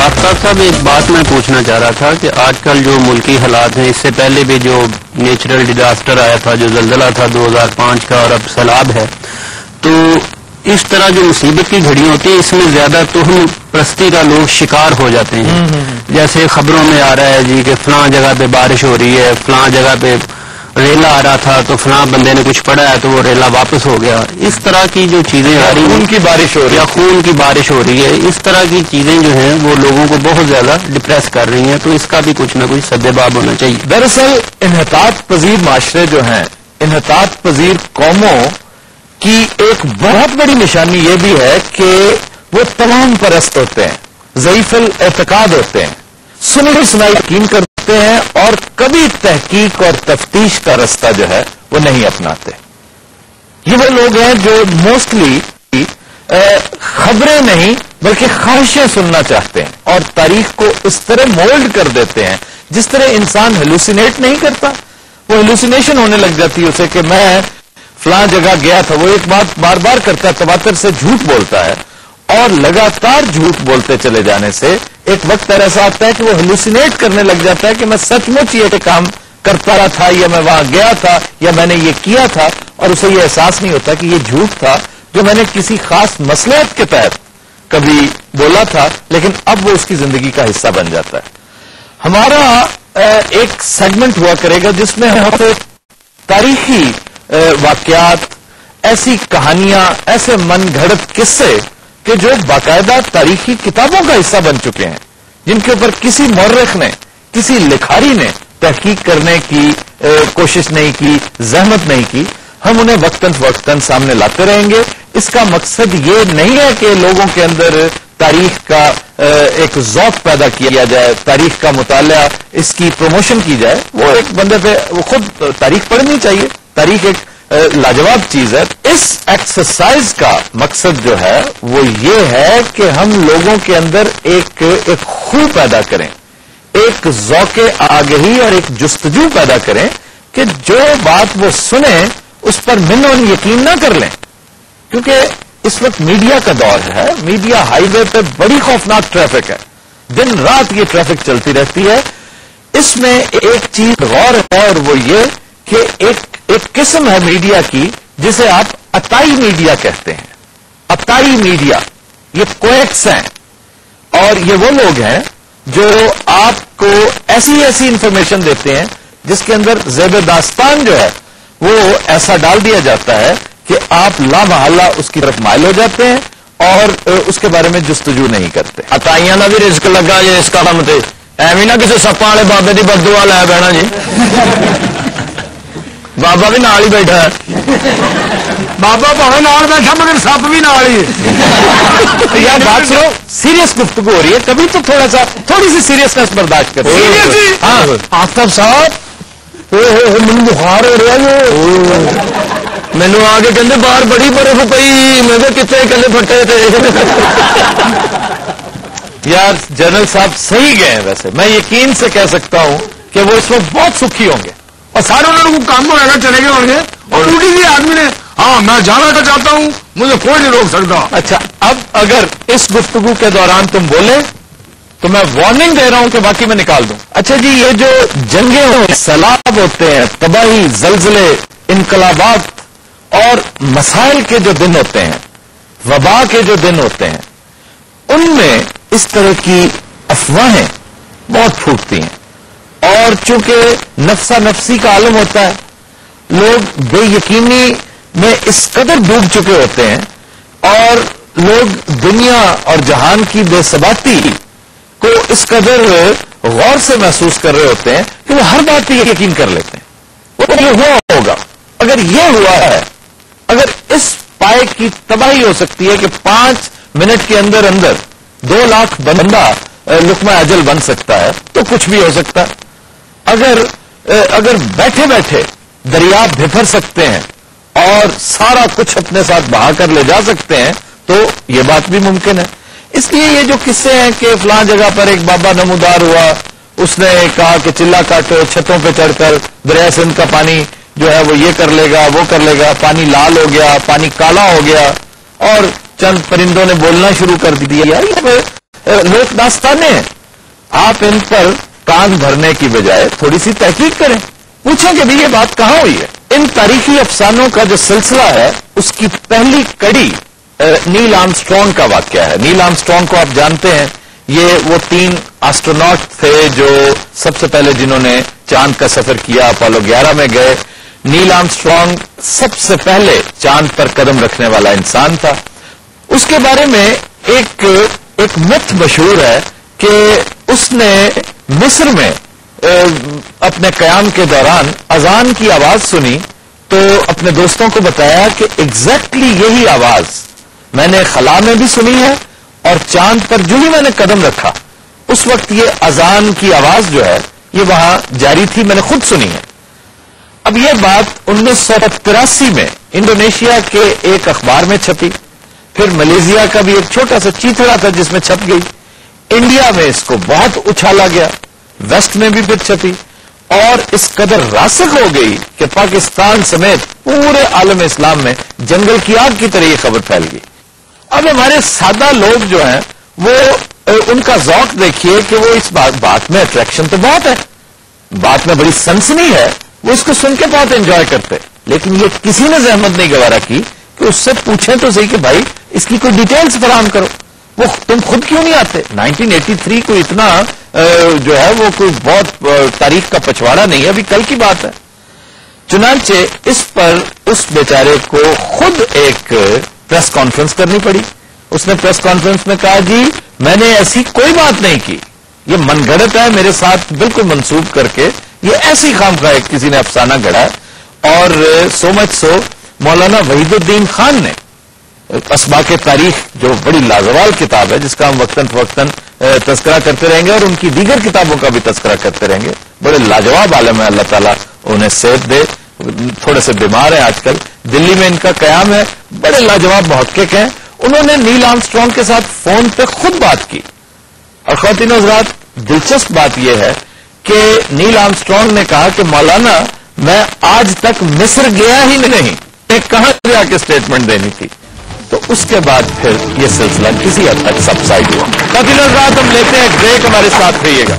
آفتاب صاحب ایک بات میں پوچھنا چاہ رہا تھا کہ آج کل جو ملکی حالات ہیں، اس سے پہلے بھی جو نیچرل ڈیزاسٹر آیا تھا، جو زلزلہ تھا 2005 کا، اور اب سیلاب ہے، تو اس طرح جو مصیبت کی گھڑی ہوتی ہے اس میں زیادہ توہم پرستی کا لوگ شکار ہو جاتے ہیں. جیسے خبروں میں آ رہا ہے جی کہ فلاں جگہ پہ بارش ہو رہی ہے، فلاں جگہ پہ ریلا آ رہا تھا تو فلاں بندے نے کچھ پڑھا ہے تو وہ ریلا واپس ہو گیا. اس طرح کی جو چیزیں آ رہی ہیں، خون کی بارش ہو رہی ہے یا خون کی بارش ہو رہی ہے، اس طرح کی چیزیں جو ہیں وہ لوگوں کو بہت زیادہ ڈپریس کر رہی ہیں. تو اس کا بھی کچھ نہ کچھ سدباب ہونا چاہیے. دراصل انحطاط پذیر معاشرے جو ہیں، انحطاط پذیر قوموں کی ایک بہت بڑی نشانی یہ بھی ہے کہ وہ تمام پرست ہوتے ہیں، ضعیف الاعتقاد ہوتے ہیں، سنی سنائی یقین کرتے ہیں، اور کبھی تحقیق اور تفتیش کا رستہ جو ہے وہ نہیں اپناتے. یہ وہ لوگ ہیں جو موسٹلی خبریں نہیں بلکہ خواہشیں سننا چاہتے ہیں، اور تاریخ کو اس طرح مولڈ کر دیتے ہیں جس طرح انسان ہیلوسینیٹ نہیں کرتا. وہ ہیلوسینیشن ہونے لگ جاتی ہے اسے کہ میں فلاں جگہ گیا تھا. وہ ایک بات بار بار کرتا ہے، تواتر سے جھوٹ بولتا ہے، اور لگاتار جھوٹ بولتے چلے جانے سے ایک وقت ایسا آتا ہے کہ وہ ہیلوسینیٹ کرنے لگ جاتا ہے کہ میں سچ مچ یہ کام کرتا رہا تھا، یا میں وہاں گیا تھا، یا میں نے یہ کیا تھا، اور اسے یہ احساس نہیں ہوتا کہ یہ جھوٹ تھا جو میں نے کسی خاص مصلحت کے تحت کبھی بولا تھا، لیکن اب وہ اس کی زندگی کا حصہ بن جاتا ہے. ہمارا ایک سیگمنٹ ہوا کرے گا جس میں ہم تاریخی واقعات، ایسی کہانیاں، ایسے من گھڑت قصے کہ جو باقاعدہ تاریخی کتابوں کا حصہ بن چکے ہیں، جن کے اوپر کسی مورخ نے، کسی لکھاری نے تحقیق کرنے کی کوشش نہیں کی، زحمت نہیں کی، ہم انہیں وقتاً فوقتاً سامنے لاتے رہیں گے. اس کا مقصد یہ نہیں ہے کہ لوگوں کے اندر تاریخ کا ایک ذوق پیدا کیا جائے، تاریخ کا مطالعہ، اس کی پروموشن کی جائے. وہ ایک بندے پہ وہ خود تاریخ پڑھنی چاہیے. تاریخ ایک لاجواب چیز ہے. اس ایکسرسائز کا مقصد جو ہے وہ یہ ہے کہ ہم لوگوں کے اندر ایک خو پیدا کریں، ایک ذوق آگہی اور ایک جستجو پیدا کریں کہ جو بات وہ سنیں اس پر من یقین نہ کر لیں. کیونکہ اس وقت میڈیا کا دور ہے، میڈیا ہائی وے پہ بڑی خوفناک ٹریفک ہے، دن رات یہ ٹریفک چلتی رہتی ہے. اس میں ایک چیز غور ہے، اور وہ یہ کہ ایک قسم ہے میڈیا کی جسے آپ عطائی میڈیا کہتے ہیں. عطائی میڈیا یہ کویکس ہیں، اور یہ وہ لوگ ہیں جو آپ کو ایسی انفارمیشن دیتے ہیں جس کے اندر زیب داستان جو ہے وہ ایسا ڈال دیا جاتا ہے کہ آپ لا محالہ اس کی طرف مائل ہو جاتے ہیں اور اس کے بارے میں جستجو نہیں کرتے. عطائیاں کا بھی رزق لگا جی اس کام سے، ایویں نہ کسی سپاں والے بابے کی بددعا لے بیٹھنا جی. بابا بھی نال ہی بیٹھا ہے، بابا بھاوے نال بیٹھا مگر سپ بھی نال ہی. یار بات سنو، سیریس گفتگو ہو رہی ہے، کبھی تو تھوڑی سی سیریسنس برداشت کرو. ہاں آفتاب صاحب مجھے بخار ہو رہا ہے. مینو آ کے کہتے باہر بڑی برف پئی، میں کتنے کلے پھٹے تھے. یار جنرل صاحب صحیح گئے ہیں. ویسے میں یقین سے کہہ سکتا ہوں کہ وہ اس وقت بہت سکھی ہوں گے، اور سارے انہوں کو کام ہوئے گا، چلے گئے ہوں گے، اور اٹھی بھی آدمی نے ہاں میں جانا کا چاہتا ہوں، مجھے کوئی نہیں روک سکتا. اچھا، اب اگر اس گفتگو کے دوران تم بولے تو میں وارننگ دے رہا ہوں کہ باقی میں نکال دوں. اچھا جی، یہ جو جنگیں سیلاب ہوتے ہیں، تباہی، زلزلے، انقلابات اور مسائل کے جو دن ہوتے ہیں، وبا کے جو دن ہوتے ہیں، ان میں اس طرح کی افواہیں بہت پھوٹتی ہیں. اور چونکہ نفسا نفسی کا عالم ہوتا ہے، لوگ بے یقینی میں اس قدر ڈوب چکے ہوتے ہیں، اور لوگ دنیا اور جہان کی بے ثباتی کو اس قدر غور سے محسوس کر رہے ہوتے ہیں کہ وہ ہر بات پہ یقین کر لیتے ہیں. وہ یہ ہوا ہوگا، اگر یہ ہوا ہے، اگر اس پائے کی تباہی ہو سکتی ہے کہ 5 منٹ کے اندر 2 لاکھ بندہ لقمہ اجل بن سکتا ہے، تو کچھ بھی ہو سکتا ہے. اگر بیٹھے بیٹھے دریا بھر سکتے ہیں اور سارا کچھ اپنے ساتھ بہا کر لے جا سکتے ہیں تو یہ بات بھی ممکن ہے. اس لیے یہ جو قصے ہیں کہ فلاں جگہ پر ایک بابا نمودار ہوا، اس نے کہا کہ چلا کاٹو، چھتوں پہ چڑھ کر دریا سندھ کا پانی جو ہے وہ یہ کر لے گا، وہ کر لے گا، پانی لال ہو گیا، پانی کالا ہو گیا، اور چند پرندوں نے بولنا شروع کر دیا. لوک داستانیں ہیں. آپ ان پر کان بھرنے کی بجائے تھوڑی سی تحقیق کریں, پوچھیں کہ بھی یہ بات کہاں ہوئی ہے. ان تاریخی افسانوں کا جو سلسلہ ہے اس کی پہلی کڑی نیل آرمسٹرانگ کا واقعہ ہے. نیل آرمسٹرانگ کو آپ جانتے ہیں, یہ وہ 3 ایسٹروناٹ تھے جو سب سے پہلے جنہوں نے چاند کا سفر کیا, اپولو 11 میں گئے. نیل آرمسٹرانگ سب سے پہلے چاند پر قدم رکھنے والا انسان تھا. اس کے بارے میں ایک مت مشہور ہے کہ اس نے مصر میں اپنے قیام کے دوران اذان کی آواز سنی تو اپنے دوستوں کو بتایا کہ ایگزیکٹلی یہی آواز میں نے خلا میں بھی سنی ہے اور چاند پر جو ہی میں نے قدم رکھا اس وقت یہ اذان کی آواز جو ہے یہ وہاں جاری تھی, میں نے خود سنی ہے. اب یہ بات 1983 میں انڈونیشیا کے ایک اخبار میں چھپی, پھر ملیشیا کا بھی ایک چھوٹا سا چیتڑا تھا جس میں چھپ گئی, انڈیا میں اس کو بہت اچھالا گیا, ویسٹ میں بھی پھر چھپی اور اس قدر راسخ ہو گئی کہ پاکستان سمیت پورے عالم اسلام میں جنگل کی آگ کی طرح یہ خبر پھیل گئی. اب ہمارے سادہ لوگ جو ہیں وہ ان کا ذوق دیکھیے کہ وہ اس بات میں اٹریکشن تو بہت ہے, بات میں بڑی سنسنی ہے, وہ اس کو سن کے بہت انجوائے کرتے, لیکن یہ کسی نے زحمت نہیں گوارا کی کہ اس سے پوچھیں تو صحیح کہ بھائی اس کی کوئی ڈیٹیلز فراہم کرو, وہ تم خود کیوں نہیں آتے. 1983 کو اتنا جو ہے وہ کوئی بہت تاریخ کا پچھواڑا نہیں ہے, ابھی کل کی بات ہے. چنانچہ اس پر اس بیچارے کو خود ایک پریس کانفرنس کرنی پڑی. اس نے پریس کانفرنس میں کہا جی میں نے ایسی کوئی بات نہیں کی, یہ من گھڑت ہے, میرے ساتھ بالکل منسوب کر کے یہ ایسی خامخواہ کسی نے افسانہ گھڑا ہے. اور سو مچ سو مولانا وحید الدین خان نے اسباق تاریخ جو بڑی لازوال کتاب ہے جس کا ہم وقتاً فوقتاً تذکرہ کرتے رہیں گے اور ان کی دیگر کتابوں کا بھی تذکرہ کرتے رہیں گے, بڑے لاجواب عالم ہے, اللہ تعالیٰ انہیں صحت دے, تھوڑے سے بیمار ہیں آج کل, دلی میں ان کا قیام ہے, بڑے لاجواب محقق ہیں. انہوں نے نیل آرمسٹرانگ کے ساتھ فون پہ خود بات کی. اور خواتین و حضرات دلچسپ بات یہ ہے کہ نیل آرمسٹرانگ نے کہا کہ مولانا میں آج تک مصر گیا ہی نہیں, میں کہاں جا کے اسٹیٹمنٹ دینی تھی. تو اس کے بعد پھر یہ سلسلہ کسی حد تک سبسائڈ ہوا. خواتین و حضرات ہم لیتے ہیں ایک بریک, ہمارے ساتھ رہیے گا.